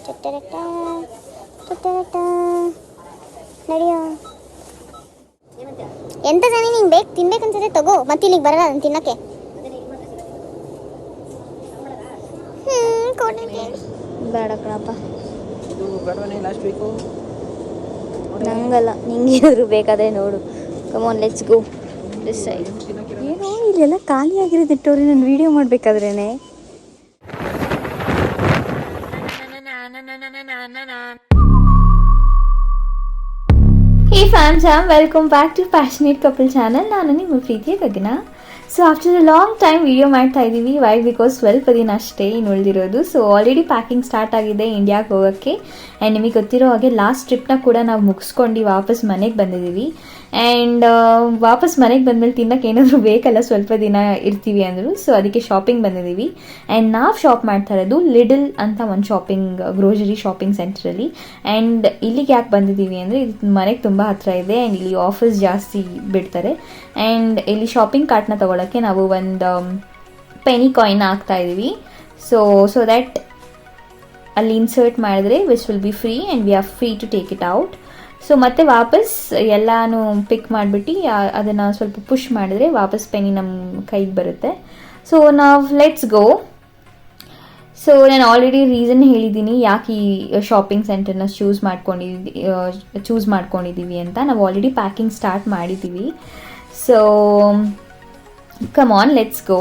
ಚಟ್ಟರಟ ಚಟ್ಟರಟ ನಡೆಯೋ. ಎಂತ ಜನ ನಿಂಗೆ ಬೇಕು ತಿನ್ಬೇಕನ್ಸದೆ ತಗೋ, ಮತ್ತೆ ಇಲ್ಲಿಗೆ ಬರಲ್ಲ ಅದನ್ನು ತಿನ್ನಕ್ಕೆ. ಬೇಡ ಕಣಪ್ಪ, ನಂಗಲ್ಲ, ನಿಂಗೆ ಏನಾದ್ರು ಬೇಕಾದ್ರೆ ನೋಡು. Come on let's go this side. ಏನೋ ಇಲ್ಲೆಲ್ಲ ಖಾಲಿ ಆಗಿರೋದು ಇಟ್ಟವ್ರಿ, ನಾನು video ಮಾಡಬೇಕಾದ್ರೇನೆ. Hey fam, welcome back to Passionate Couple Channel. ನಾನು ನಿಮ್ಮ ಪ್ರೀತಿಯ Gagana. So after a long time video ಮಾಡ್ತಾ ಇದ್ದೀವಿ. ವೈ ಬಿಕಾಸ್ ಸ್ವಲ್ಪ ದಿನ ಅಷ್ಟೇ ಇನ್ನು ಉಳಿದಿರೋದು. ಸೊ ಆಲ್ರೆಡಿ ಪ್ಯಾಕಿಂಗ್ ಸ್ಟಾರ್ಟ್ ಆಗಿದೆ ಇಂಡಿಯಾಗೆ ಹೋಗೋಕ್ಕೆ. ಆ್ಯಂಡ್ ನಿಮಗೆ ಗೊತ್ತಿರೋ ಹಾಗೆ ಲಾಸ್ಟ್ ಟ್ರಿಪ್ನ ಕೂಡ ನಾವು ಮುಗಿಸ್ಕೊಂಡು ವಾಪಸ್ ಮನೆಗೆ ಬಂದಿದ್ದೀವಿ. ಆ್ಯಂಡ್ ವಾಪಸ್ ಮನೆಗೆ ಬಂದಮೇಲೆ ತಿನ್ನೋಕೆ ಏನಾದರೂ ಬೇಕಲ್ಲ, ಸ್ವಲ್ಪ ದಿನ ಇರ್ತೀವಿ ಅಂದರು. ಸೊ ಅದಕ್ಕೆ ಶಾಪಿಂಗ್ ಬಂದಿದ್ದೀವಿ. ಆ್ಯಂಡ್ ನಾವು ಶಾಪ್ ಮಾಡ್ತಾ ಇರೋದು ಲಿಡಲ್ ಅಂತ ಒಂದು ಗ್ರೋಸರಿ ಶಾಪಿಂಗ್ ಸೆಂಟ್ರಲ್ಲಿ. ಆ್ಯಂಡ್ ಇಲ್ಲಿಗೆ ಯಾಕೆ ಬಂದಿದ್ದೀವಿ ಅಂದರೆ ಇದು ಮನೆಗೆ ತುಂಬ ಹತ್ತಿರ ಇದೆ. ಆ್ಯಂಡ್ ಇಲ್ಲಿ ಆಫರ್ಸ್ ಜಾಸ್ತಿ ಬಿಡ್ತಾರೆ. ಆ್ಯಂಡ್ ಇಲ್ಲಿ ಶಾಪಿಂಗ್ ಕಾರ್ಟ್ನ ತೊಗೊಳಕ್ಕೆ ನಾವು ಒಂದು ಪೆನಿ ಕಾಯಿನ್ ಹಾಕ್ತಾ ಇದ್ದೀವಿ. ಸೊ ದ್ಯಾಟ್ ಅಲ್ಲಿ ಇನ್ಸರ್ಟ್ ಮಾಡಿದ್ರೆ which will be free and we are free to take it out. So ಮತ್ತೆ ವಾಪಸ್ ಎಲ್ಲನೂ ಪಿಕ್ ಮಾಡಿಬಿಟ್ಟು ಅದನ್ನು ಸ್ವಲ್ಪ ಪುಷ್ ಮಾಡಿದ್ರೆ ವಾಪಸ್ ಪೆನಿ ನಮ್ಮ ಕೈಗೆ ಬರುತ್ತೆ. ಸೊ ನಾವು ಲೆಟ್ಸ್ ಗೋ. ಸೊ ನಾನು ಆಲ್ರೆಡಿ ರೀಸನ್ ಹೇಳಿದ್ದೀನಿ ಯಾಕೆ ಈ ಶಾಪಿಂಗ್ ಸೆಂಟರ್ನ ಚೂಸ್ ಮಾಡ್ಕೊಂಡಿದ್ದೀವಿ ಅಂತ. ನಾವು ಆಲ್ರೆಡಿ ಪ್ಯಾಕಿಂಗ್ ಸ್ಟಾರ್ಟ್ ಮಾಡಿದ್ದೀವಿ. So come on let's go.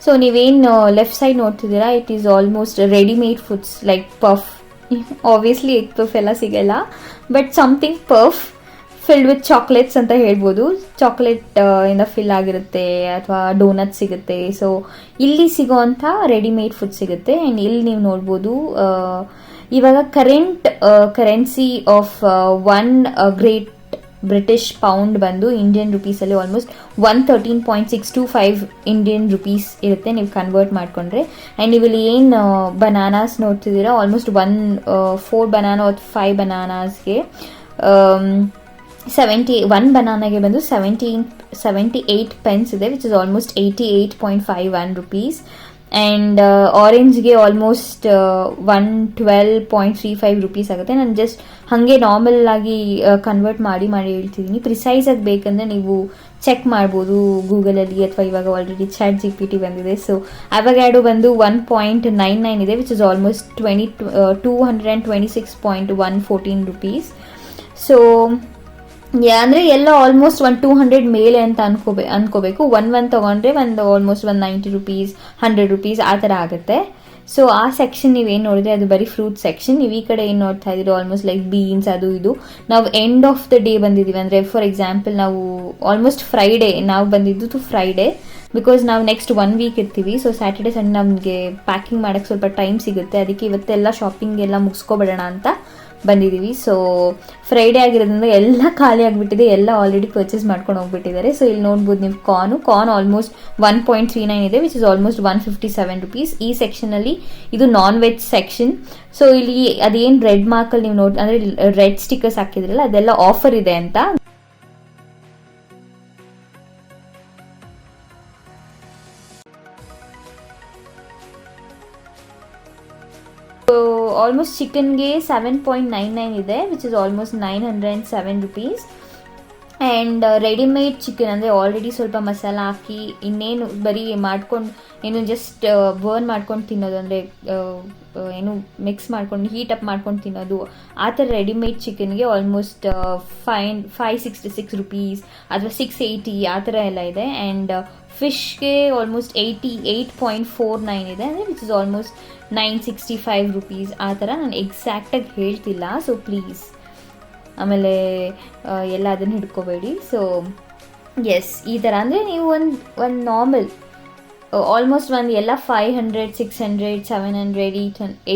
So ನೀವೇನು ಲೆಫ್ಟ್ ಸೈಡ್ ನೋಡ್ತಿದ್ದೀರಾ, it is almost readymade foods like puff. Obviously egg puff ಎಲ್ಲ ಸಿಗಲ್ಲ, but something puff filled with chocolates ಅಂತ ಹೇಳ್ಬೋದು. ಚಾಕ್ಲೇಟ್ ಇಂದ ಫಿಲ್ ಆಗಿರುತ್ತೆ, ಅಥವಾ ಡೋನಟ್ ಸಿಗುತ್ತೆ. ಸೊ ಇಲ್ಲಿ ಸಿಗೋವಂಥ ರೆಡಿಮೇಡ್ ಫುಡ್ ಸಿಗುತ್ತೆ. ಆ್ಯಂಡ್ ಇಲ್ಲಿ ನೀವು ನೋಡ್ಬೋದು ಇವಾಗ currency of one great British pound ಬಂದು ಇಂಡಿಯನ್ ರುಪೀಸಲ್ಲಿ ಆಲ್ಮೋಸ್ಟ್ 113.625 ಇಂಡಿಯನ್ ರುಪೀಸ್ ಇರುತ್ತೆ ನೀವು ಕನ್ವರ್ಟ್ ಮಾಡಿಕೊಂಡ್ರೆ. ಆ್ಯಂಡ್ ನೀವು ಇಲ್ಲಿ ಏನು ಬನಾನಾಸ್ ನೋಡ್ತಿದ್ದೀರಾ, ಆಲ್ಮೋಸ್ಟ್ 4 ಬನಾನಾ ಅಥವಾ 5 ಬನಾನಾಸ್ಗೆ 1 ಬನಾನಾಗೆ ಬಂದು 78 ಪೆನ್ಸ್ ಇದೆ, which is almost 88.51 rupees. And ಆರೆಂಜ್ಗೆ ಆಲ್ಮೋಸ್ಟ್ 112.35 ರುಪೀಸ್ ಆಗುತ್ತೆ. ನಾನು ಜಸ್ಟ್ ಹಾಗೆ ನಾರ್ಮಲ್ ಆಗಿ ಕನ್ವರ್ಟ್ ಮಾಡಿ ಹೇಳ್ತಿದ್ದೀನಿ. ಪ್ರಿಸೈಸ್ ಆಗಿ ಬೇಕಂದರೆ ನೀವು ಚೆಕ್ ಮಾಡ್ಬೋದು ಗೂಗಲಲ್ಲಿ, ಅಥವಾ ಇವಾಗ ಆಲ್ರೆಡಿ ಚಾಟ್ GPT ಬಂದಿದೆ. ಸೊ ಅವಗ್ಯಾಡೋ ಬಂದು 1.99 ಇದೆ, which is almost 226.114 rupees. So ಅಂದರೆ ಎಲ್ಲ ಆಲ್ಮೋಸ್ಟ್ 200 ಮೇಲೆ ಅಂತ ಅನ್ಕೋಬೇಕು. ಒಂದು ತೊಗೊಂಡ್ರೆ ಒಂದು ಆಲ್ಮೋಸ್ಟ್ 190 ರುಪೀಸ್ 100 ರುಪೀಸ್ ಆ ಥರ ಆಗುತ್ತೆ. ಸೊ ಆ ಸೆಕ್ಷನ್ ನೀವೇನು ನೋಡಿದ್ರೆ ಅದು ಬರೀ ಫ್ರೂಟ್ ಸೆಕ್ಷನ್. ನೀವು ಈ ಕಡೆ ಏನು ನೋಡ್ತಾ ಇದ್ದೀರೋ ಆಲ್ಮೋಸ್ಟ್ ಲೈಕ್ ಬೀನ್ಸ್ ಅದು ಇದು. ನಾವು ಎಂಡ್ ಆಫ್ ದ ಡೇ ಬಂದಿದ್ದೀವಿ, ಅಂದರೆ ಫಾರ್ ಎಕ್ಸಾಂಪಲ್ ನಾವು ಆಲ್ಮೋಸ್ಟ್ ಫ್ರೈಡೇ ನಾವು ಬಂದಿದ್ದು ಫ್ರೈಡೇ, ಬಿಕಾಸ್ ನಾವು ನೆಕ್ಸ್ಟ್ 1 ವೀಕ್ ಇರ್ತೀವಿ. ಸೊ ಸ್ಯಾಟರ್ಡೆ ಸಂಡೇ ನಮಗೆ ಪ್ಯಾಕಿಂಗ್ ಮಾಡೋಕ್ಕೆ ಸ್ವಲ್ಪ ಟೈಮ್ ಸಿಗುತ್ತೆ. ಅದಕ್ಕೆ ಇವತ್ತೆಲ್ಲ ಶಾಪಿಂಗ್ ಎಲ್ಲ ಮುಗಿಸ್ಕೊಬಿಡೋಣ ಅಂತ ಬಂದಿದ್ದೀವಿ. ಸೊ ಫ್ರೈಡೇ ಆಗಿರೋದ್ರಿಂದ ಎಲ್ಲ ಖಾಲಿ ಆಗಿಬಿಟ್ಟಿದೆ, ಎಲ್ಲ ಆಲ್ರೆಡಿ ಪರ್ಚೇಸ್ ಮಾಡ್ಕೊಂಡು ಹೋಗ್ಬಿಟ್ಟಿದ್ದಾರೆ. ಸೊ ಇಲ್ಲಿ ನೋಡ್ಬೋದು ನೀವು ಕಾರ್ನ್ ಆಲ್ಮೋಸ್ಟ್ 1.39 ಇದೆ, ವಿಚ್ ಇಸ್ ಆಲ್ಮೋಸ್ಟ್ 157 ರುಪೀಸ್. ಈ ಸೆಕ್ಷನಲ್ಲಿ ಇದು ನಾನ್ ವೆಜ್ ಸೆಕ್ಷನ್. ಸೊ ಇಲ್ಲಿ ಅದೇನು ರೆಡ್ ಮಾರ್ಕಲ್ಲಿ ನೀವು ಅಂದರೆ ರೆಡ್ ಸ್ಟಿಕ್ಕರ್ಸ್ ಹಾಕಿದ್ರಲ್ಲ ಅದೆಲ್ಲ ಆಫರ್ ಇದೆ ಅಂತ. ಆಲ್ಮೋಸ್ಟ್ ಚಿಕನ್ಗೆ 7.99 ಇದೆ, which is almost 907 rupees. And readymade chicken ಅಂದರೆ ಆಲ್ರೆಡಿ ಸ್ವಲ್ಪ ಮಸಾಲ ಹಾಕಿ ಇನ್ನೇನು ಬರೀ ಮಾಡ್ಕೊಂಡು ಏನು ಜಸ್ಟ್ ಬರ್ನ್ ಮಾಡ್ಕೊಂಡು ತಿನ್ನೋದು, ಅಂದರೆ ಏನು ಮಿಕ್ಸ್ ಮಾಡ್ಕೊಂಡು ಹೀಟ್ ಅಪ್ ಮಾಡ್ಕೊಂಡು ತಿನ್ನೋದು, ಆ ಥರ ರೆಡಿಮೇಡ್ ಚಿಕನ್ಗೆ ಆಲ್ಮೋಸ್ಟ್ 566 ರುಪೀಸ್ ಅಥವಾ 680 ಆ ಥರ ಎಲ್ಲ ಇದೆ. ಆ್ಯಂಡ್ ಫಿಶ್ಗೆ ಆಲ್ಮೋಸ್ಟ್ 88.49 ಇದೆ, ಅಂದರೆ ವಿಚ್ ಇಸ್ ಆಲ್ಮೋಸ್ಟ್ 965 ರುಪೀಸ್ ಆ ಥರ. ನಾನು ಎಕ್ಸಾಕ್ಟಾಗಿ ಹೇಳ್ತಿಲ್ಲ, ಸೊ ಪ್ಲೀಸ್ ಆಮೇಲೆ ಎಲ್ಲ ಅದನ್ನು ಹಿಡ್ಕೋಬೇಡಿ. ಸೊ ಎಸ್ ಈ ಥರ ಅಂದರೆ ನೀವು ಒಂದು ನಾರ್ಮಲ್ ಆಲ್ಮೋಸ್ಟ್ ಒಂದು ಎಲ್ಲ 500 600 700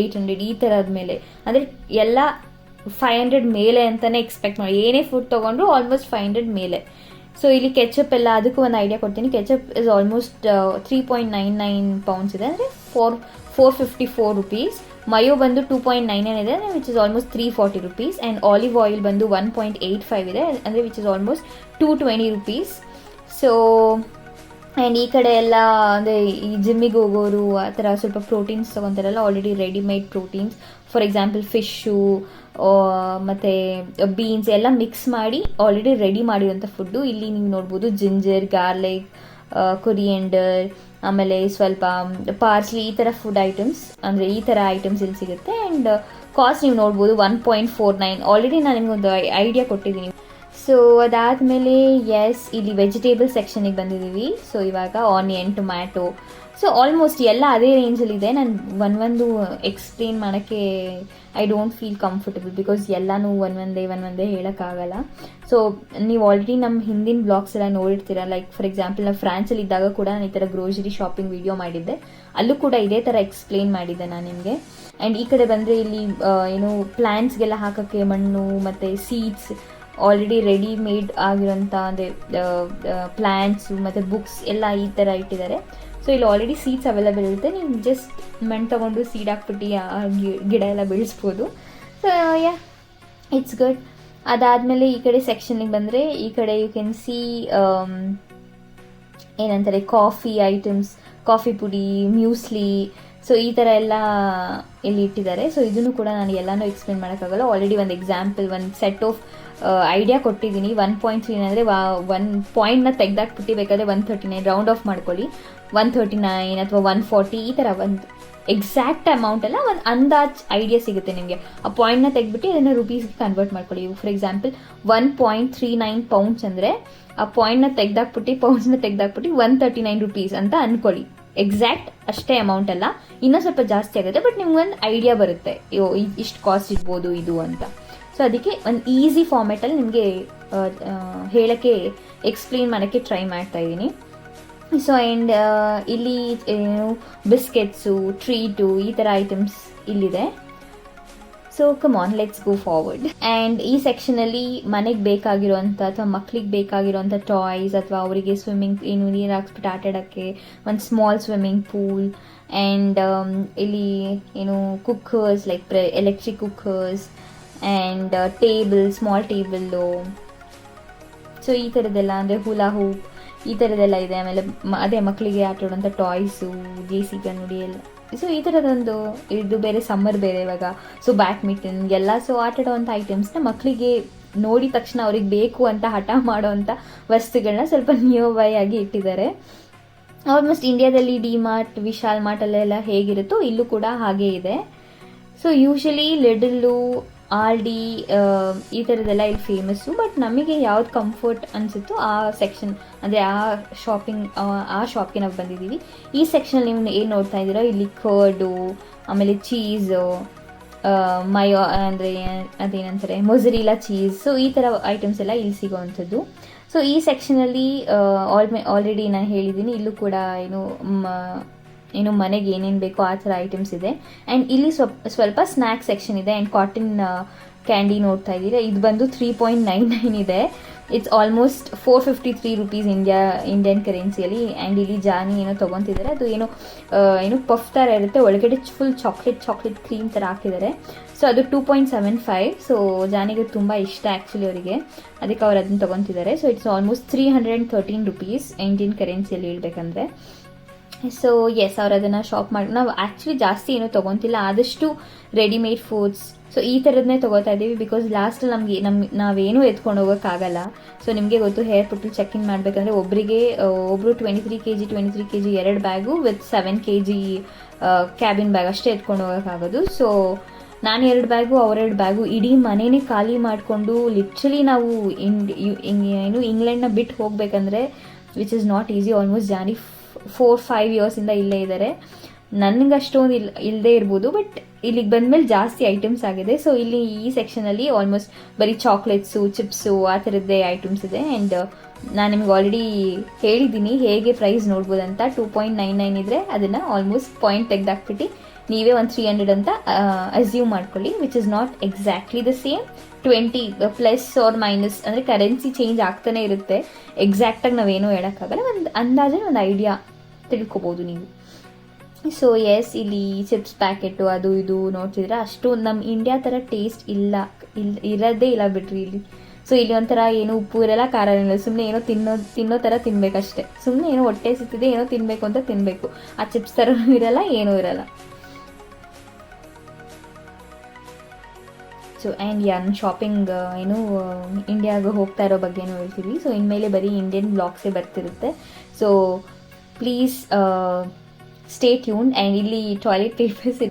800 ಈ ಥರದ ಮೇಲೆ, ಅಂದರೆ ಎಲ್ಲ 500 ಮೇಲೆ ಅಂತಲೇ ಎಕ್ಸ್ಪೆಕ್ಟ್ ಮಾಡಿ. ಏನೇ ಫುಡ್ ತೊಗೊಂಡ್ರು ಆಲ್ಮೋಸ್ಟ್ 500 ಮೇಲೆ. ಸೊ ಇಲ್ಲಿ ಕೆಚಪ್ ಎಲ್ಲ ಅದಕ್ಕೂ ಒಂದು ಐಡಿಯಾ ಕೊಡ್ತೀನಿ. ಕೆಚಪ್ ಇಸ್ ಆಲ್ಮೋಸ್ಟ್ 3.99 ಪೌಂಡ್ಸ್ ಇದೆ, ಅಂದರೆ 454 ರುಪೀಸ್. ಮಯೋ ಬಂದು 2.99 ಇದೆ, which is almost 340 rupees. And olive oil ಬಂದು 1.85 ಇದೆ, ಅಂದರೆ which is almost 220 rupees. So and ಈ ಕಡೆ ಎಲ್ಲ ಅಂದರೆ ಈ ಜಿಮ್ಮಿಗೆ ಹೋಗೋರು ಆ ಥರ ಸ್ವಲ್ಪ ಪ್ರೋಟೀನ್ಸ್ ತೊಗೊತಾರಲ್ಲ, already readymade proteins, for example fish ಮತ್ತು ಬೀನ್ಸ್ ಎಲ್ಲ ಮಿಕ್ಸ್ ಮಾಡಿ ಆಲ್ರೆಡಿ ರೆಡಿ ಮಾಡಿರೋಂಥ ಫುಡ್ಡು. ಇಲ್ಲಿ ನೀವು ನೋಡ್ಬೋದು ಜಿಂಜರ್, ಗಾರ್ಲಿಕ್, ಕೊರಿಯಂಡರ್, ಆಮೇಲೆ ಸ್ವಲ್ಪ ಪಾರ್ಸ್ಲಿ, ಈ ಥರ ಫುಡ್ ಐಟಮ್ಸ್, ಅಂದರೆ ಈ ಥರ ಐಟಮ್ಸ್ ಇಲ್ಲಿ ಸಿಗುತ್ತೆ. ಆ್ಯಂಡ್ ಕಾಸ್ಟ್ ನೀವು ನೋಡ್ಬೋದು 1.49. ಆಲ್ರೆಡಿ ನಾನು ನಿಮಗೊಂದು ಐಡಿಯಾ ಕೊಟ್ಟಿದ್ದೀನಿ. ಸೊ ಅದಾದಮೇಲೆ ಎಸ್, ಇಲ್ಲಿ ವೆಜಿಟೇಬಲ್ ಸೆಕ್ಷನಿಗೆ ಬಂದಿದ್ದೀವಿ. ಸೊ ಇವಾಗ ಆನಿಯನ್, ಟೊಮ್ಯಾಟೊ, ಸೊ ಆಲ್ಮೋಸ್ಟ್ ಎಲ್ಲ ಅದೇ ರೇಂಜಲ್ಲಿದೆ. ನಾನು ಒಂದು ಎಕ್ಸ್ಪ್ಲೇನ್ ಮಾಡೋಕ್ಕೆ I don't feel comfortable, because ಎಲ್ಲನೂ ಒಂದೊಂದೇ ಹೇಳೋಕ್ಕಾಗಲ್ಲ. ಸೊ ನೀವು ಆಲ್ರೆಡಿ ನಮ್ಮ ಹಿಂದಿನ ಬ್ಲಾಗ್ಸ್ ಎಲ್ಲ ನೋಡಿರ್ತೀರ. ಲೈಕ್ ಫಾರ್ ಎಕ್ಸಾಂಪಲ್ ನಾವು ಫ್ರಾನ್ಸಲ್ಲಿ ಇದ್ದಾಗ ಕೂಡ ನಾನು ಈ ಥರ ಗ್ರೋಸರಿ ಶಾಪಿಂಗ್ ವಿಡಿಯೋ ಮಾಡಿದ್ದೆ, ಅಲ್ಲೂ ಕೂಡ ಇದೇ ಥರ ಎಕ್ಸ್ಪ್ಲೇನ್ ಮಾಡಿದ್ದೆ ನಾನು ನಿಮಗೆ. ಆ್ಯಂಡ್ ಈ ಕಡೆ ಬಂದರೆ ಇಲ್ಲಿ ಏನು ಪ್ಲ್ಯಾಂಟ್ಸ್ಗೆಲ್ಲ ಹಾಕೋಕ್ಕೆ ಮಣ್ಣು ಮತ್ತು ಸೀಡ್ಸ್, ಆಲ್ರೆಡಿ ರೆಡಿಮೇಡ್ ಆಗಿರೋಂಥ ಅಂದರೆ ಪ್ಲ್ಯಾಂಟ್ಸು ಮತ್ತು ಬುಕ್ಸ್ ಎಲ್ಲ ಈ ಥರ ಇಟ್ಟಿದ್ದಾರೆ. ಸೊ ಇಲ್ಲಿ ಆಲ್ರೆಡಿ ಸೀಡ್ಸ್ ಅವೈಲೇಬಲ್ ಇರುತ್ತೆ, ನೀವು ಜಸ್ಟ್ ಮಣ್ಣು ತೊಗೊಂಡು ಸೀಡ್ ಹಾಕ್ಬಿಟ್ಟು ಗಿಡ ಎಲ್ಲ ಬೆಳೆಸ್ಬೋದು. So yeah, it's good. ಅದಾದಮೇಲೆ ಈ ಕಡೆ ಸೆಕ್ಷನಿಗೆ ಬಂದರೆ ಈ ಕಡೆ ಯು ಕ್ಯಾನ್ ಸಿ ಏನಂತಾರೆ ಕಾಫಿ ಐಟಮ್ಸ್, ಕಾಫಿ ಪುಡಿ, ಮ್ಯೂಸ್ಲಿ, ಸೊ ಈ ಥರ ಎಲ್ಲ ಇಲ್ಲಿ ಇಟ್ಟಿದ್ದಾರೆ. ಸೊ ಇದನ್ನು ಕೂಡ ನಾನು ಎಲ್ಲನೂ ಎಕ್ಸ್ಪ್ಲೇನ್ ಮಾಡೋಕ್ಕಾಗಲ್ಲ. ಆಲ್ರೆಡಿ ಒಂದು ಎಕ್ಸಾಂಪಲ್, ಒಂದು ಸೆಟ್ ಆಫ್ ಐಡಿಯಾ ಕೊಟ್ಟಿದ್ದೀನಿ. 1.3 ಅಂದರೆ ಒಂದು ಪಾಯಿಂಟ್ನ ತೆಗೆದಾಕ್ಬಿಟ್ಟು ಬೇಕಾದರೆ 139 ರೌಂಡ್ ಆಫ್ ಮಾಡ್ಕೊಳ್ಳಿ, 139 ಅಥವಾ 140 ಈ ಥರ ಒಂದು ಎಕ್ಸಾಕ್ಟ್ ಅಮೌಂಟ್ ಅಲ್ಲ, ಒಂದು ಅಂದಾಜು ಐಡಿಯಾ ಸಿಗುತ್ತೆ ನಿಮಗೆ. ಆ ಪಾಯಿಂಟ್ನ ತೆಗೆದ್ಬಿಟ್ಟು ಅದನ್ನು ರುಪೀಸ್ಗೆ ಕನ್ವರ್ಟ್ ಮಾಡ್ಕೊಳ್ಳಿ. ಫಾರ್ ಎಕ್ಸಾಂಪಲ್ 1.39 ಪೌಂಡ್ಸ್ ಅಂದರೆ ಆ ಪಾಯಿಂಟ್ನ ತೆಗೆದಾಕ್ಬಿಟ್ಟು ಪೌಂಡ್ಸ್ನ ತೆಗೆದಾಕ್ಬಿಟ್ಟು 139 ರುಪೀಸ್ ಅಂತ ಅಂದ್ಕೊಳ್ಳಿ. ಎಕ್ಸಾಕ್ಟ್ ಅಷ್ಟೇ ಅಮೌಂಟ್ ಅಲ್ಲ, ಇನ್ನೂ ಸ್ವಲ್ಪ ಜಾಸ್ತಿ ಆಗುತ್ತೆ, ಬಟ್ ನಿಮ್ಗೊಂದು ಐಡಿಯಾ ಬರುತ್ತೆ ಇಷ್ಟು ಕಾಸ್ಟ್ ಇರ್ಬೋದು ಇದು ಅಂತ. ಸೊ ಅದಕ್ಕೆ ಒಂದು ಈಸಿ ಫಾರ್ಮೆಟಲ್ಲಿ ನಿಮಗೆ ಹೇಳೋಕ್ಕೆ, ಎಕ್ಸ್ಪ್ಲೇನ್ ಮಾಡೋಕ್ಕೆ ಟ್ರೈ ಮಾಡ್ತಾ ಇದ್ದೀನಿ. ಸೊ ಆ್ಯಂಡ್ ಇಲ್ಲಿ ಏನು ಬಿಸ್ಕೆಟ್ಸು, ಟ್ರೀಟು, ಈ ಥರ ಐಟಮ್ಸ್ ಇಲ್ಲಿದೆ. So come on, let's go forward. And ಈ ಸೆಕ್ಷನಲ್ಲಿ ಮನೆಗೆ ಬೇಕಾಗಿರೋಂಥ ಅಥವಾ ಮಕ್ಳಿಗೆ ಬೇಕಾಗಿರೋಂಥ ಟಾಯ್ಸ್, ಅಥವಾ ಅವರಿಗೆ ಸ್ವಿಮ್ಮಿಂಗ್ ಏನು ನೀರು ಹಾಕ್ಸ್ಬಿಟ್ಟು ಆಟ ಆಡೋಕ್ಕೆ ಒಂದು ಸ್ಮಾಲ್ ಸ್ವಿಮ್ಮಿಂಗ್ ಪೂಲ್, ಆ್ಯಂಡ್ ಇಲ್ಲಿ ಏನು cookers, like electric cookers, and table, small table, so ಈ ಥರದ್ದೆಲ್ಲ, ಅಂದರೆ ಹುಲಾ ಹೂಪ್, ಈ ಥರದ್ದೆಲ್ಲ ಇದೆ. ಆಮೇಲೆ ಅದೇ ಮಕ್ಕಳಿಗೆ ಆಟ ಆಡೋಂಥ ಟಾಯ್ಸು, ಜೇಸಿ ಕನ್ನಡಿ ಎಲ್ಲ. ಸೊ ಈ ಥರದೊಂದು ಇದು ಬೇರೆ, ಸಮ್ಮರ್ ಬೇರೆ ಇವಾಗ, ಸೊ ಬ್ಯಾಡ್ಮಿಂಟನ್ ಎಲ್ಲ. ಸೊ ಆಟ ಆಡೋವಂಥ ಐಟಮ್ಸ್ನ ಮಕ್ಕಳಿಗೆ ನೋಡಿದ ತಕ್ಷಣ ಅವ್ರಿಗೆ ಬೇಕು ಅಂತ ಹಠ ಮಾಡೋವಂಥ ವಸ್ತುಗಳನ್ನ ಸ್ವಲ್ಪ ನಿಯರ್ ಬೈ ಆಗಿ ಇಟ್ಟಿದ್ದಾರೆ. ಆಲ್ಮೋಸ್ಟ್ ಇಂಡಿಯಾದಲ್ಲಿ ಡಿ ಮಾರ್ಟ್, ವಿಶಾಲ್ ಮಾರ್ಟಲ್ಲೆಲ್ಲ ಹೇಗಿರುತ್ತೋ ಇಲ್ಲೂ ಕೂಡ ಹಾಗೇ ಇದೆ. ಸೊ ಯೂಶಲಿ ಲಿಡಲ್ಲು, ಆರ್.ಡಿ ಈ ಥರದ್ದೆಲ್ಲ ಇಲ್ಲಿ ಫೇಮಸ್ಸು. ಬಟ್ ನಮಗೆ ಯಾವ್ದು ಕಂಫರ್ಟ್ ಅನಿಸುತ್ತೋ ಆ ಸೆಕ್ಷನ್, ಅಂದರೆ ಆ ಶಾಪ್ಗೆ ನಾವು ಬಂದಿದ್ದೀವಿ. ಈ ಸೆಕ್ಷನ್ ನೀವು ಏನು ನೋಡ್ತಾ ಇದ್ದೀರೋ, ಇಲ್ಲಿ ಕರ್ಡು, ಆಮೇಲೆ ಚೀಸು, ಮಯೋ ಅಂದರೆ ಅದೇನಂತಾರೆ ಮೊಸರಿಲಾ ಚೀಸ್, ಸೊ ಈ ಥರ ಐಟಮ್ಸ್ ಎಲ್ಲ ಇಲ್ಲಿ ಸಿಗೋವಂಥದ್ದು. ಸೊ ಈ ಸೆಕ್ಷನಲ್ಲಿ ಆಲ್ರೆಡಿ ನಾನು ಹೇಳಿದ್ದೀನಿ, ಇಲ್ಲೂ ಕೂಡ ಏನು ಮನೆಗೆ ಏನೇನು ಬೇಕೋ ಆ ಥರ ಐಟಮ್ಸ್ ಇದೆ. ಆ್ಯಂಡ್ ಇಲ್ಲಿ ಸ್ವಲ್ಪ ಸ್ನ್ಯಾಕ್ಸ್ ಸೆಕ್ಷನ್ ಇದೆ. ಆ್ಯಂಡ್ ಕಾಟನ್ ಕ್ಯಾಂಡಿ ನೋಡ್ತಾ ಇದ್ದೀರಾ, ಇದು ಬಂದು 3.99 ಇದೆ. ಇಟ್ಸ್ ಆಲ್ಮೋಸ್ಟ್ 453 ರುಪೀಸ್ ಇಂಡಿಯನ್ ಕರೆನ್ಸಿಯಲ್ಲಿ. ಆ್ಯಂಡ್ ಇಲ್ಲಿ ಜಾನಿ ಏನೋ ತೊಗೊತಿದ್ದಾರೆ, ಅದು ಏನು ಪಫ್ ಥರ ಇರುತ್ತೆ, ಒಳಗಡೆ ಫುಲ್ ಚಾಕ್ಲೇಟ್ ಕ್ರೀಮ್ ಥರ ಹಾಕಿದ್ದಾರೆ. ಸೊ ಅದು 2.75. ಸೊ ಜಾನಿಗೆ ತುಂಬ ಇಷ್ಟ ಆ್ಯಕ್ಚುಲಿ ಅವರಿಗೆ, ಅದಕ್ಕೆ ಅವ್ರು ಅದನ್ನು ತೊಗೊತಿದ್ದಾರೆ. So it's almost 313 rupees Indian ಕರೆನ್ಸಿಯಲ್ಲಿ ಹೇಳ್ಬೇಕಂದ್ರೆ. ಸೊ ಎಸ್, ಅವ್ರು ಅದನ್ನು ಶಾಪ್ ಮಾಡಿ, ನಾವು ಆ್ಯಕ್ಚುಲಿ ಜಾಸ್ತಿ ಏನೂ ತೊಗೊತಿಲ್ಲ, ಆದಷ್ಟು ರೆಡಿಮೇಡ್ ಫುಡ್ಸ್, ಸೊ ಈ ಥರದನ್ನೇ ತೊಗೋತಾ ಇದ್ದೀವಿ. ಬಿಕಾಸ್ ಲಾಸ್ಟಲ್ಲಿ ನಾವೇನೂ ಎತ್ಕೊಂಡು ಹೋಗೋಕ್ಕಾಗಲ್ಲ. ಸೊ ನಿಮಗೆ ಗೊತ್ತು, ಹೇರ್ ಪುಟ್ಟು ಚೆಕ್ ಇನ್ ಮಾಡಬೇಕಂದ್ರೆ ಒಬ್ಬರು 23 kg 2 bag with 7 kg cabin bag ಅಷ್ಟೇ ಎತ್ಕೊಂಡು ಹೋಗೋಕ್ಕಾಗೋದು. ಸೊ ನಾನು 2 ಬ್ಯಾಗು, ಅವ್ರ 2 ಬ್ಯಾಗು, ಇಡೀ ಮನೇನೇ ಖಾಲಿ ಮಾಡಿಕೊಂಡು ಲಿಟ್ರಲಿ ನಾವು ಇಂಗ್ಲೆಂಡ್ನ ಬಿಟ್ಟು ಹೋಗಬೇಕಂದ್ರೆ, which is not easy. Almost Johnny 4-5 ಇಯರ್ಸಿಂದ ಇಲ್ಲೇ ಇದ್ದಾರೆ. ನನಗೆ ಅಷ್ಟೊಂದು ಇಲ್ಲದೇ ಇರ್ಬೋದು, ಬಟ್ ಇಲ್ಲಿಗೆ ಬಂದಮೇಲೆ ಜಾಸ್ತಿ ಐಟಮ್ಸ್ ಆಗಿದೆ. ಸೊ ಇಲ್ಲಿ ಈ ಸೆಕ್ಷನಲ್ಲಿ ಆಲ್ಮೋಸ್ಟ್ ಬರೀ ಚಾಕ್ಲೇಟ್ಸು, ಚಿಪ್ಸು ಆ ಥರದ್ದೇ ಐಟಮ್ಸ್ ಇದೆ. ಆ್ಯಂಡ್ ನಾನು ನಿಮ್ಗೆ ಆಲ್ರೆಡಿ ಹೇಳಿದ್ದೀನಿ ಹೇಗೆ ಪ್ರೈಸ್ ನೋಡ್ಬೋದಂತ. 2.99 ಇದ್ದರೆ ಅದನ್ನು ಆಲ್ಮೋಸ್ಟ್ ಪಾಯಿಂಟ್ ತೆಗೆದಾಕ್ಬಿಟ್ಟು ನೀವೇ ಒಂದು 300 ಅಂತ ಅಸ್ಯೂಮ್ ಮಾಡ್ಕೊಳ್ಳಿ, which is not exactly the same. 20 plus or minus, ಅಂದರೆ ಕರೆನ್ಸಿ ಚೇಂಜ್ ಆಗ್ತಾನೆ ಇರುತ್ತೆ. ಎಕ್ಸಾಕ್ಟಾಗಿ ನಾವೇನೂ ಹೇಳೋಕ್ಕಾಗಲ್ಲ, ಒಂದು ಅಂದಾಜು ಒಂದು ಐಡಿಯಾ ತಿಳ್ಕೊಬೋದು ನೀವು. ಸೊ ಎಸ್, ಇಲ್ಲಿ ಚಿಪ್ಸ್ ಪ್ಯಾಕೆಟು ಅದು ಇದು ನೋಡ್ತಿದ್ರೆ ಅಷ್ಟು ನಮ್ಮ ಇಂಡಿಯಾ ಥರ ಟೇಸ್ಟ್ ಇರೋದೇ ಇಲ್ಲ ಬಿಡ್ರಿ ಇಲ್ಲಿ. ಸೊ ಇಲ್ಲಿ ಒಂಥರ ಏನು ಉಪ್ಪು ಇರಲ್ಲ, ಖಾರ ಇರಲ್ಲ, ಸುಮ್ಮನೆ ಏನೋ ತಿನ್ನೋ ಥರ ತಿನ್ಬೇಕಷ್ಟೆ. ಸುಮ್ಮನೆ ಏನೋ ಹೊಟ್ಟೆ ಸಿಗ್ತಿದೆ, ಏನೋ ತಿನ್ನಬೇಕು ಅಂತ ತಿನ್ನಬೇಕು. ಆ ಚಿಪ್ಸ್ ಥರ ಇರಲ್ಲ, ಏನೂ ಇರಲ್ಲ. ಸೊ ಆ್ಯಂಡ್ ನನ್ನ ಶಾಪಿಂಗ್ ಏನು ಇಂಡಿಯಾಗೆ ಹೋಗ್ತಾ ಇರೋ ಬಗ್ಗೆನೂ ಹೇಳ್ತೀವಿ. ಸೊ ಇನ್ಮೇಲೆ ಬರೀ ಇಂಡಿಯನ್ ಬ್ಲಾಗ್ಸೇ ಬರ್ತಿರುತ್ತೆ. So please stay tune. And ಇಲ್ಲಿ ಟಾಯ್ಲೆಟ್ ಪೇಪರ್ಸ್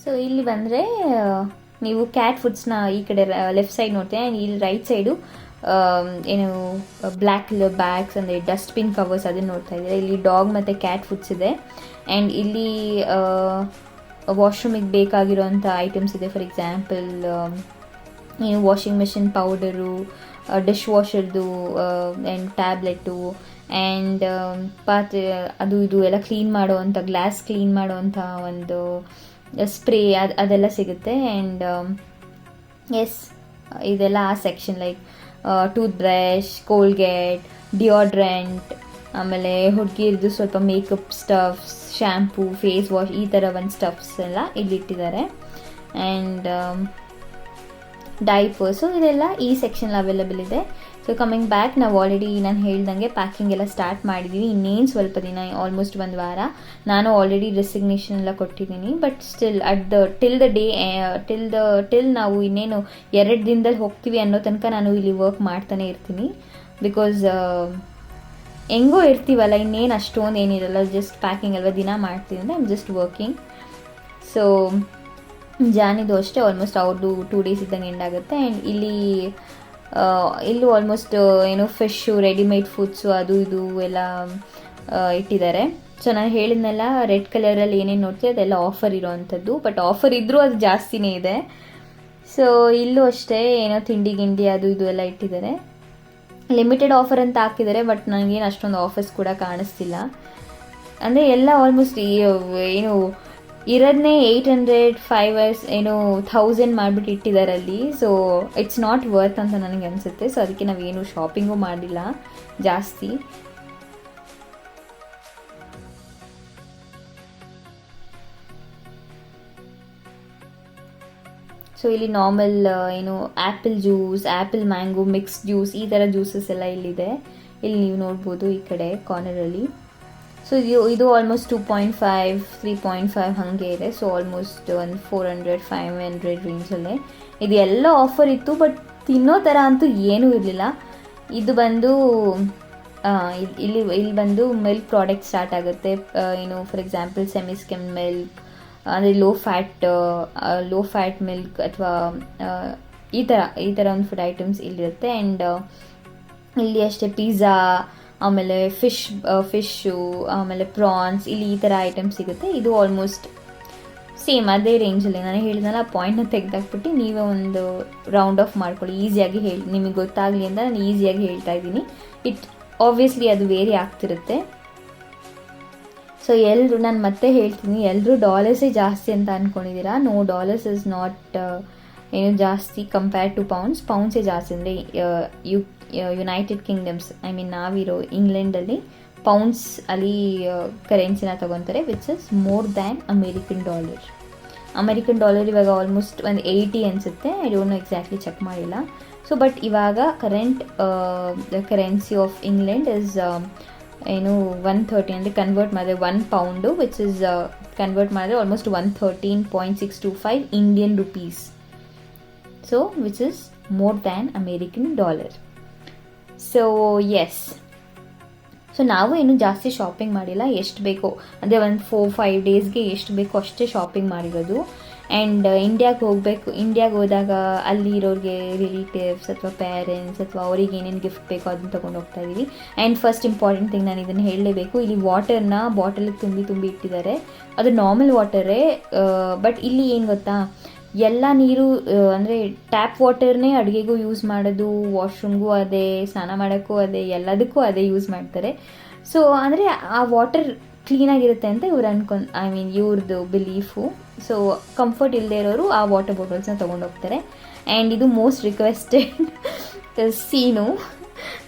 ಸೊ ಇಲ್ಲಿ ಬಂದರೆ ನೀವು ಕ್ಯಾಟ್ ಫುಡ್ಸ್ನ ಈ ಕಡೆ ಲೆಫ್ಟ್ ಸೈಡ್ ನೋಡ್ತೀವಿ. ಆ್ಯಂಡ್ ಇಲ್ಲಿ ರೈಟ್ ಸೈಡು ಏನು ಬ್ಲ್ಯಾಕ್ ಬ್ಯಾಗ್ಸ್ ಅಂದರೆ ಡಸ್ಟ್ಬಿನ್ ಕವರ್ಸ್ ಅದನ್ನು ನೋಡ್ತಾ ಇದ್ದೀರಾ. ಇಲ್ಲಿ ಡಾಗ್ ಮತ್ತು ಕ್ಯಾಟ್ ಫುಡ್ಸ್ ಇದೆ. ಆ್ಯಂಡ್ ಇಲ್ಲಿ ವಾಶ್ರೂಮಿಗೆ ಬೇಕಾಗಿರೋಂಥ ಐಟಮ್ಸ್ ಇದೆ. ಫಾರ್ ಎಕ್ಸಾಂಪಲ್ ಏನು ವಾಷಿಂಗ್ ಮೆಷಿನ್ ಪೌಡರು, ಡಿಶ್ ವಾಷರ್ದು ಆ್ಯಂಡ್ ಟ್ಯಾಬ್ಲೆಟು, ಆ್ಯಂಡ್ ಪಾತ್ರೆ ಅದು ಇದು ಎಲ್ಲ ಕ್ಲೀನ್ ಮಾಡೋವಂಥ, ಗ್ಲಾಸ್ ಕ್ಲೀನ್ ಮಾಡೋವಂಥ ಒಂದು ಸ್ಪ್ರೇ ಅದೆಲ್ಲ ಸಿಗುತ್ತೆ. ಆ್ಯಂಡ್ ಎಸ್ ಇದೆಲ್ಲ ಆ section, like tooth brush, Colgate, deodorant, ಆಮೇಲೆ ಹುಡುಗಿರ್ದು ಸ್ವಲ್ಪ makeup stuffs, shampoo, face wash, ಈ ಥರ ಒಂದು ಸ್ಟಫ್ಸ್ ಎಲ್ಲ ಇಲ್ಲಿಟ್ಟಿದ್ದಾರೆ. ಆ್ಯಂಡ್ ಡೈಪರ್ಸು ಇದೆಲ್ಲ ಈ ಸೆಕ್ಷನ್ ಅವೈಲೇಬಲ್ ಇದೆ. ಸೊ ಕಮಿಂಗ್ ಬ್ಯಾಕ್, ನಾವು ಆಲ್ರೆಡಿ ನಾನು ಹೇಳ್ದಂಗೆ ಪ್ಯಾಕಿಂಗ್ ಎಲ್ಲ ಸ್ಟಾರ್ಟ್ ಮಾಡಿದ್ದೀವಿ. ಇನ್ನೇನು ಸ್ವಲ್ಪ ದಿನ, ಆಲ್ಮೋಸ್ಟ್ 1 ವಾರ. ನಾನು ಆಲ್ರೆಡಿ ರೆಸಿಗ್ನೇಷನ್ ಎಲ್ಲ ಕೊಟ್ಟಿದ್ದೀನಿ. ಬಟ್ ಸ್ಟಿಲ್ ಟಿಲ್ ನಾವು ಇನ್ನೇನು 2 ದಿನದಲ್ಲಿ ಹೋಗ್ತೀವಿ ಅನ್ನೋ ತನಕ ನಾನು ಇಲ್ಲಿ ವರ್ಕ್ ಮಾಡ್ತಾನೆ ಇರ್ತೀನಿ. ಬಿಕಾಸ್ ಹೆಂಗೋ ಇರ್ತೀವಲ್ಲ, ಇನ್ನೇನು ಅಷ್ಟೊಂದು ಏನಿರಲ್ಲ, ಜಸ್ಟ್ ಪ್ಯಾಕಿಂಗ್ ಅಲ್ವಾ, ದಿನ ಮಾಡ್ತೀನಿ ಅಂದರೆ I am just working. So ಜಾನಿದು ಅಷ್ಟೇ ಆಲ್ಮೋಸ್ಟ್ ಅವ್ರದ್ದು 2 ಡೇಸ್ ಇದ್ದಂಗೆ ಎಂಡ್ ಆಗುತ್ತೆ. ಆ್ಯಂಡ್ ಇಲ್ಲೂ ಆಲ್ಮೋಸ್ಟ್ ಏನು ಫಿಶ್ಶು, ರೆಡಿಮೇಡ್ ಫುಡ್ಸು, ಅದು ಇದು ಎಲ್ಲ ಇಟ್ಟಿದ್ದಾರೆ. ಸೊ ನಾನು ಹೇಳಿದ್ನೆಲ್ಲ ರೆಡ್ ಕಲರಲ್ಲಿ ಏನೇನು ನೋಡ್ತೀವಿ ಅದೆಲ್ಲ ಆಫರ್ ಇರೋವಂಥದ್ದು. ಬಟ್ ಆಫರ್ ಇದ್ದರೂ ಅದು ಜಾಸ್ತಿನೇ ಇದೆ. ಸೊ ಇಲ್ಲೂ ಅಷ್ಟೇ ಏನೋ ತಿಂಡಿ ಗಿಂಡಿ ಅದು ಇದು ಎಲ್ಲ ಇಟ್ಟಿದ್ದಾರೆ. ಲಿಮಿಟೆಡ್ ಆಫರ್ ಅಂತ ಹಾಕಿದ್ದಾರೆ, ಬಟ್ ನನಗೇನು ಅಷ್ಟೊಂದು ಆಫರ್ಸ್ ಕೂಡ ಕಾಣಿಸ್ತಿಲ್ಲ. ಅಂದರೆ ಎಲ್ಲ ಆಲ್ಮೋಸ್ಟ್ ಏನು ಇರೋದನ್ನೇ 800, 5 ಏನು 1000 ಮಾಡಿಬಿಟ್ಟು ಇಟ್ಟಿದ್ದಾರೆ ಅಲ್ಲಿ. ಸೊ ಇಟ್ಸ್ ನಾಟ್ ವರ್ತ್ ಅಂತ ನನಗೆ ಅನಿಸುತ್ತೆ. ಸೊ ಅದಕ್ಕೆ ನಾವೇನು ಶಾಪಿಂಗು ಮಾಡಿಲ್ಲ ಜಾಸ್ತಿ. ಸೊ ಇಲ್ಲಿ ನಾರ್ಮಲ್ ಏನು apple juice, apple mango mix juice, ಈ ಥರ ಜ್ಯೂಸಸ್ ಎಲ್ಲ ಇಲ್ಲಿದೆ. ಇಲ್ಲಿ ನೀವು ನೋಡ್ಬೋದು ಈ ಕಡೆ ಕಾರ್ನರಲ್ಲಿ. ಸೊ ಇದು ಆಲ್ಮೋಸ್ಟ್ 2.5, 3.5 ಹಾಗೆ ಇದೆ. ಸೊ ಆಲ್ಮೋಸ್ಟ್ ಒಂದು 400-500 ರೇಂಜಲ್ಲೇ ಇದು ಎಲ್ಲ ಆಫರ್ ಇತ್ತು. ಬಟ್ ತಿನ್ನೋ ಥರ ಅಂತೂ ಏನೂ ಇರಲಿಲ್ಲ. ಇದು ಬಂದು ಇಲ್ಲಿ ಬಂದು ಮಿಲ್ಕ್ ಪ್ರಾಡಕ್ಟ್ ಸ್ಟಾರ್ಟ್ ಆಗುತ್ತೆ. ಏನು ಫಾರ್ ಎಕ್ಸಾಂಪಲ್ ಸೆಮಿಸ್ಕೆಮ್ ಮಿಲ್ಕ್, ಅಂದರೆ ಲೋ ಫ್ಯಾಟ್ ಮಿಲ್ಕ್, ಅಥವಾ ಈ ಥರ ಒಂದು ಫುಡ್ ಐಟಮ್ಸ್ ಇಲ್ಲಿರುತ್ತೆ. ಆ್ಯಂಡ್ ಇಲ್ಲಿ ಅಷ್ಟೇ ಪಿಜ್ಜಾ, ಆಮೇಲೆ ಫಿಶ್ಶು, ಆಮೇಲೆ ಪ್ರಾನ್ಸ್, ಇಲ್ಲಿ ಈ ಥರ ಐಟಮ್ಸ್ ಸಿಗುತ್ತೆ. ಇದು ಆಲ್ಮೋಸ್ಟ್ ಸೇಮ್ ಅದೇ ರೇಂಜಲ್ಲಿ. ನಾನು ಹೇಳಿದ್ನಲ್ಲ, ಆ ಪಾಯಿಂಟ್ನ ತೆಗೆದಾಕ್ಬಿಟ್ಟು ನೀವೇ ಒಂದು ರೌಂಡ್ ಆಫ್ ಮಾಡ್ಕೊಳ್ಳಿ, ಈಸಿಯಾಗಿ ನಿಮಗೆ ಗೊತ್ತಾಗಲಿ ಅಂತ ನಾನು ಈಸಿಯಾಗಿ ಹೇಳ್ತಾ ಇದ್ದೀನಿ. ಆಬ್ವಿಯಸ್ಲಿ ಅದು ವೇರಿ ಆಗ್ತಿರುತ್ತೆ. ಸೊ ನಾನು ಮತ್ತೆ ಹೇಳ್ತೀನಿ, ಎಲ್ಲರೂ ಡಾಲರ್ಸೇ ಜಾಸ್ತಿ ಅಂತ ಅಂದ್ಕೊಂಡಿದ್ದೀರಾ. ನೋ, ಡಾಲರ್ಸ್ ಇಸ್ ನಾಟ್ ಏನು ಜಾಸ್ತಿ ಕಂಪೇರ್ ಟು ಪೌಂಡ್ಸೇ ಜಾಸ್ತಿ. ಅಂದರೆ ಯುನೈಟೆಡ್ ಕಿಂಗ್ಡಮ್ಸ್, ಐ ಮೀನ್ ನಾವಿರೋ ಇಂಗ್ಲೆಂಡಲ್ಲಿ ಪೌಂಡ್ಸ್ ಅಲ್ಲಿ ಕರೆನ್ಸಿನ ತಗೊತಾರೆ, which is more than American dollar. ಇವಾಗ ಆಲ್ಮೋಸ್ಟ್ ಒಂದು 80 ಅನಿಸುತ್ತೆ. I don't know exactly, check ಮಾಡಿಲ್ಲ. ಸೊ ಬಟ್ ಇವಾಗ current currency of England is ಏನು 130, ಅಂದರೆ ಕನ್ವರ್ಟ್ ಮಾಡಿದ್ರೆ 1 ಪೌಂಡು, ವಿಚ್ ಇಸ್ ಕನ್ವರ್ಟ್ ಮಾಡಿದ್ರೆ almost 113.625 Indian rupees. So which is more than American dollar. So yes, so ನಾವು ಏನು ಜಾಸ್ತಿ ಶಾಪಿಂಗ್ ಮಾಡಿಲ್ಲ. ಎಷ್ಟು ಬೇಕೋ ಅಂದರೆ ಒಂದು 4-5 ಡೇಸ್ಗೆ ಎಷ್ಟು ಬೇಕೋ ಅಷ್ಟೇ ಶಾಪಿಂಗ್ ಮಾಡಿರೋದು. ಆ್ಯಂಡ್ ಇಂಡಿಯಾಗೆ ಹೋದಾಗ ಅಲ್ಲಿ ಇರೋರಿಗೆ ರಿಲೇಟಿವ್ಸ್ ಅಥವಾ ಪೇರೆಂಟ್ಸ್ ಅಥವಾ ಅವ್ರಿಗೆ ಏನೇನು ಗಿಫ್ಟ್ ಬೇಕೋ ಅದನ್ನು ತೊಗೊಂಡು ಹೋಗ್ತಾ ಇದ್ದೀವಿ. ಆ್ಯಂಡ್ ಫಸ್ಟ್ ಇಂಪಾರ್ಟೆಂಟ್ ಥಿಂಗ್, ನಾನು ಇದನ್ನು ಹೇಳಲೇಬೇಕು, ಇಲ್ಲಿ ವಾಟರ್ನ ಬಾಟಲಿಗೆ ತುಂಬಿ ಇಟ್ಟಿದ್ದಾರೆ. ಅದು ನಾರ್ಮಲ್ ವಾಟರೇ. ಬಟ್ ಇಲ್ಲಿ ಏನು ಗೊತ್ತಾ, ಎಲ್ಲ ನೀರು ಅಂದರೆ ಟ್ಯಾಪ್ ವಾಟರ್ನೇ ಅಡುಗೆಗೂ ಯೂಸ್ ಮಾಡೋದು, ವಾಶ್ರೂಮ್ಗೂ ಅದೇ, ಸ್ನಾನ ಮಾಡೋಕ್ಕೂ ಅದೇ, ಎಲ್ಲದಕ್ಕೂ ಅದೇ ಯೂಸ್ ಮಾಡ್ತಾರೆ. ಸೊ ಅಂದರೆ ಆ ವಾಟರ್ ಕ್ಲೀನಾಗಿರುತ್ತೆ ಅಂತ ಇವ್ರದ್ದು ಬಿಲೀಫು. ಸೊ ಕಂಫರ್ಟ್ ಇಲ್ಲದೆ ಇರೋರು ಆ ವಾಟರ್ ಬಾಟಲ್ಸ್ನ ತೊಗೊಂಡೋಗ್ತಾರೆ. ಆ್ಯಂಡ್ ಇದು ಮೋಸ್ಟ್ ರಿಕ್ವೆಸ್ಟೆಡ್ ಸೀನು,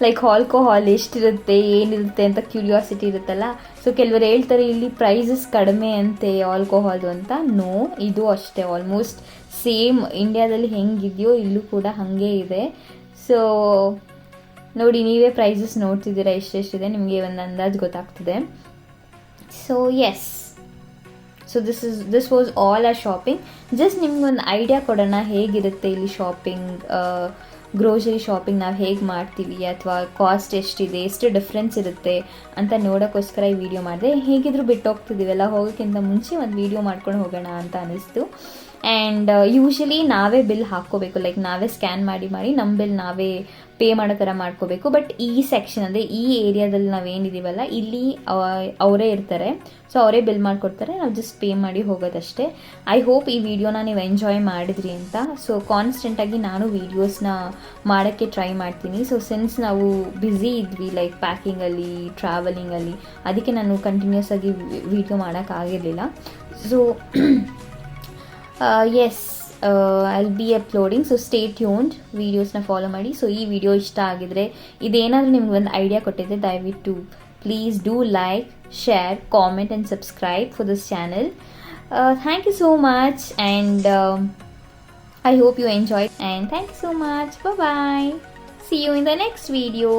ಲೈಕ್ ಆಲ್ಕೋಹಾಲ್ ಎಷ್ಟಿರುತ್ತೆ ಏನಿರುತ್ತೆ ಅಂತ ಕ್ಯೂರಿಯಾಸಿಟಿ ಇರುತ್ತಲ್ಲ. ಸೊ ಕೆಲವರು ಹೇಳ್ತಾರೆ ಇಲ್ಲಿ ಪ್ರೈಸಸ್ ಕಡಿಮೆ ಅಂತೆ ಆಲ್ಕೋಹಾಲ್ದು ಅಂತ. ನೋ, ಇದು ಅಷ್ಟೇ ಆಲ್ಮೋಸ್ಟ್ ಸೇಮ್ ಇಂಡಿಯಾದಲ್ಲಿ ಹೆಂಗಿದೆಯೋ ಇಲ್ಲೂ ಕೂಡ ಹಾಗೆ ಇದೆ. ಸೊ ನೋಡಿ, ನೀವೇ ಪ್ರೈಸಸ್ ನೋಡ್ತಿದ್ದೀರಾ ಎಷ್ಟೆಷ್ಟಿದೆ, ನಿಮಗೆ ಒಂದು ಅಂದಾಜು ಗೊತ್ತಾಗ್ತದೆ. So yes, so this was all our shopping. Just ನಿಮ್ಗೊಂದು ಐಡಿಯಾ ಕೊಡೋಣ ಹೇಗಿರುತ್ತೆ ಇಲ್ಲಿ ಶಾಪಿಂಗ್, ಗ್ರೋಸರಿ ಶಾಪಿಂಗ್ ನಾವು ಹೇಗೆ ಮಾಡ್ತೀವಿ, ಅಥವಾ ಕಾಸ್ಟ್ ಎಷ್ಟಿದೆ, ಎಷ್ಟು ಡಿಫ್ರೆನ್ಸ್ ಇರುತ್ತೆ ಅಂತ ನೋಡೋಕ್ಕೋಸ್ಕರ ಈ ವಿಡಿಯೋ ಮಾಡಿದೆ. ಹೇಗಿದ್ರು ಬಿಟ್ಟು ಹೋಗ್ತಿದ್ದೀವಲ್ಲ, ಹೋಗೋಕ್ಕಿಂತ ಮುಂಚೆ ಒಂದು ವಿಡಿಯೋ ಮಾಡ್ಕೊಂಡು ಹೋಗೋಣ ಅಂತ ಅನ್ನಿಸ್ತು. ಆ್ಯಂಡ್ ಯೂಶ್ವಲಿ ನಾವೇ ಬಿಲ್ ಹಾಕ್ಕೋಬೇಕು, ಲೈಕ್ ನಾವೇ ಸ್ಕ್ಯಾನ್ ಮಾಡಿ ನಮ್ಮ ಬಿಲ್ ನಾವೇ ಪೇ ಮಾಡೋ ಥರ ಮಾಡ್ಕೋಬೇಕು. ಬಟ್ ಈ ಸೆಕ್ಷನ್ ಅಂದರೆ ಈ ಏರಿಯಾದಲ್ಲಿ ನಾವೇನಿದ್ದೀವಲ್ಲ, ಇಲ್ಲಿ ಅವರೇ ಇರ್ತಾರೆ. ಸೊ ಅವರೇ ಬಿಲ್ ಮಾಡಿಕೊಡ್ತಾರೆ, ನಾವು ಜಸ್ಟ್ ಪೇ ಮಾಡಿ ಹೋಗೋದಷ್ಟೇ. ಐ ಹೋಪ್ ಈ ವಿಡಿಯೋನ ನೀವು ಎಂಜಾಯ್ ಮಾಡಿದ್ರಿ ಅಂತ. ಸೊ ಕಾನ್ಸ್ಟೆಂಟಾಗಿ ನಾನು ವೀಡಿಯೋಸ್ನ ಮಾಡೋಕ್ಕೆ ಟ್ರೈ ಮಾಡ್ತೀನಿ. ಸೊ ಸಿನ್ಸ್ ನಾವು ಬ್ಯುಸಿ ಇದ್ವಿ, ಲೈಕ್ ಪ್ಯಾಕಿಂಗಲ್ಲಿ, ಟ್ರಾವೆಲಿಂಗಲ್ಲಿ, ಅದಕ್ಕೆ ನಾನು ಕಂಟಿನ್ಯೂಸ್ ಆಗಿ ವಿಡಿಯೋ ಮಾಡೋಕ್ಕಾಗಿರಲಿಲ್ಲ. So yes, I'll be uploading. So stay tuned, ವೀಡಿಯೋಸ್ನ ಫಾಲೋ ಮಾಡಿ. ಸೊ ಈ ವಿಡಿಯೋ ಇಷ್ಟ ಆಗಿದ್ರೆ, ಇದೇನಾದರೂ ನಿಮ್ಗೆ ಒಂದು ಐಡಿಯಾ ಕೊಟ್ಟಿದ್ದೆ, ದಯವಿಟ್ಟು please do like, share, comment and subscribe for this channel. Thank you so much, and I hope you enjoyed, and thank you so much. Bye bye, see you in the next video.